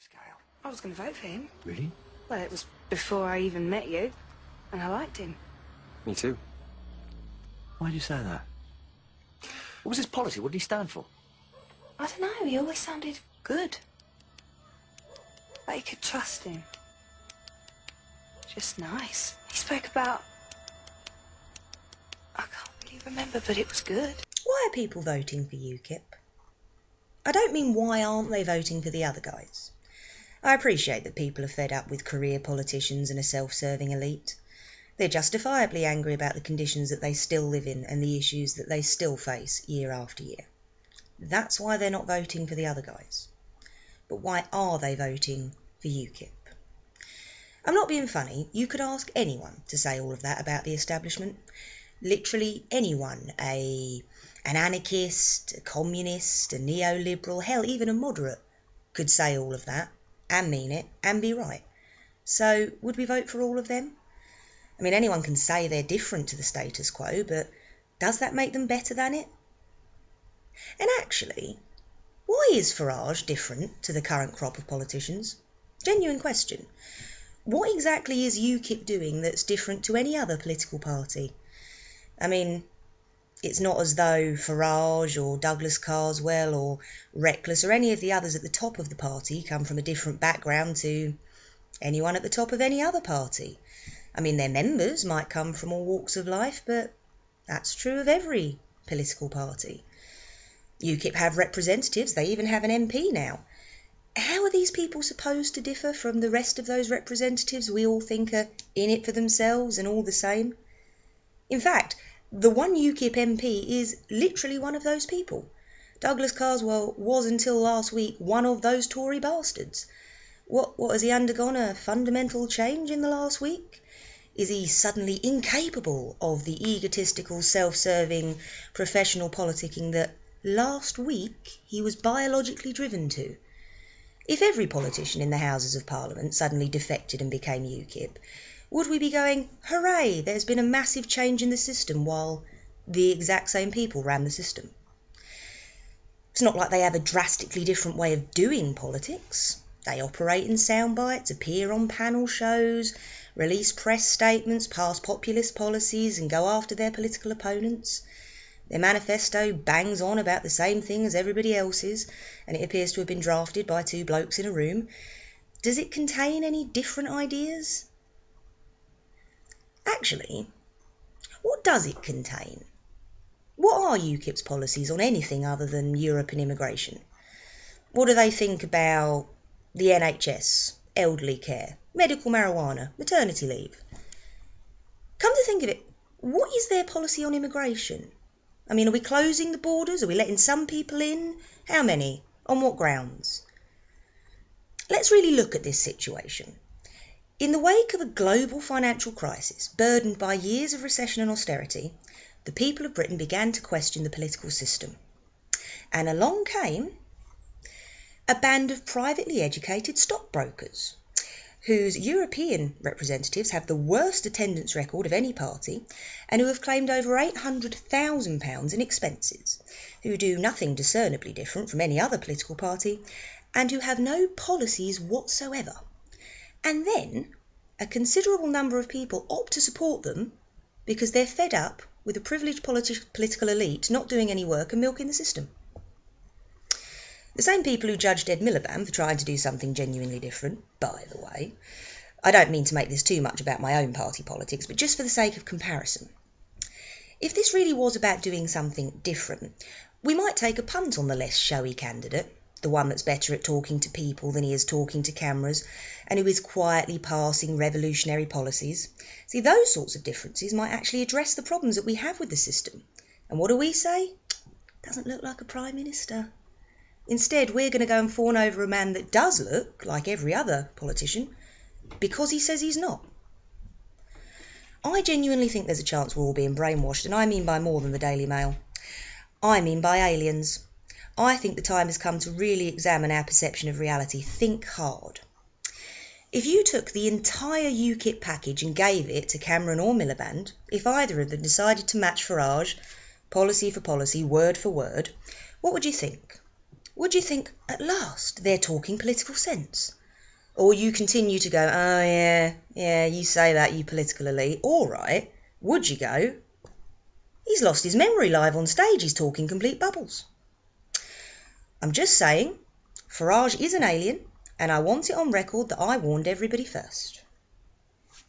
Scale. I was going to vote for him. Really? Well, it was before I even met you, and I liked him. Me too. Why did you say that? What was his policy? What did he stand for? I don't know, he always sounded good. Like you could trust him. Just nice. He spoke about... I can't really remember, but it was good. Why are people voting for UKIP? I don't mean why aren't they voting for the other guys. I appreciate that people are fed up with career politicians and a self-serving elite. They're justifiably angry about the conditions that they still live in and the issues that they still face year after year. That's why they're not voting for the other guys. But why are they voting for UKIP? I'm not being funny. You could ask anyone to say all of that about the establishment. Literally anyone. An anarchist, a communist, a neoliberal, hell, even a moderate could say all of that and mean it and be right. So would we vote for all of them? I mean, anyone can say they're different to the status quo, but does that make them better than it? And actually, why is Farage different to the current crop of politicians? Genuine question. What exactly is UKIP doing that's different to any other political party? I mean, it's not as though Farage or Douglas Carswell or Reckless or any of the others at the top of the party come from a different background to anyone at the top of any other party. I mean, their members might come from all walks of life, but that's true of every political party. UKIP have representatives, they even have an MP now. How are these people supposed to differ from the rest of those representatives we all think are in it for themselves and all the same? In fact, the one UKIP MP is literally one of those people. Douglas Carswell was until last week one of those Tory bastards. What has he undergone, a fundamental change in the last week? Is he suddenly incapable of the egotistical, self-serving, professional politicking that last week he was biologically driven to? If every politician in the Houses of Parliament suddenly defected and became UKIP, would we be going, hooray, there's been a massive change in the system, while the exact same people ran the system? It's not like they have a drastically different way of doing politics. They operate in sound bites, appear on panel shows, release press statements, pass populist policies and go after their political opponents. Their manifesto bangs on about the same thing as everybody else's, and it appears to have been drafted by two blokes in a room. Does it contain any different ideas? Actually, what does it contain? What are UKIP's policies on anything other than Europe and immigration? What do they think about the NHS, elderly care, medical marijuana, maternity leave? Come to think of it, what is their policy on immigration? I mean, are we closing the borders? Are we letting some people in? How many? On what grounds? Let's really look at this situation. In the wake of a global financial crisis, burdened by years of recession and austerity, the people of Britain began to question the political system. And along came a band of privately educated stockbrokers, whose European representatives have the worst attendance record of any party, and who have claimed over £800,000 in expenses, who do nothing discernibly different from any other political party, and who have no policies whatsoever. And then a considerable number of people opt to support them because they're fed up with a privileged political elite not doing any work and milking the system. The same people who judged Ed Miliband for trying to do something genuinely different, by the way. I don't mean to make this too much about my own party politics, but just for the sake of comparison. If this really was about doing something different, we might take a punt on the less showy candidate, the one that's better at talking to people than he is talking to cameras, and who is quietly passing revolutionary policies. See, those sorts of differences might actually address the problems that we have with the system. And what do we say? Doesn't look like a Prime Minister. Instead, we're going to go and fawn over a man that does look like every other politician, because he says he's not. I genuinely think there's a chance we're all being brainwashed, and I mean by more than the Daily Mail. I mean by aliens. I think the time has come to really examine our perception of reality. Think hard. If you took the entire UKIP package and gave it to Cameron or Miliband, if either of them decided to match Farage, policy for policy, word for word, what would you think? would you think, at last, they're talking political sense? Or you continue to go, oh yeah, you say that, you political elite. All right, would you go, he's lost his memory live on stage, he's talking complete bubbles. I'm just saying, Farage is an alien, and I want it on record that I warned everybody first.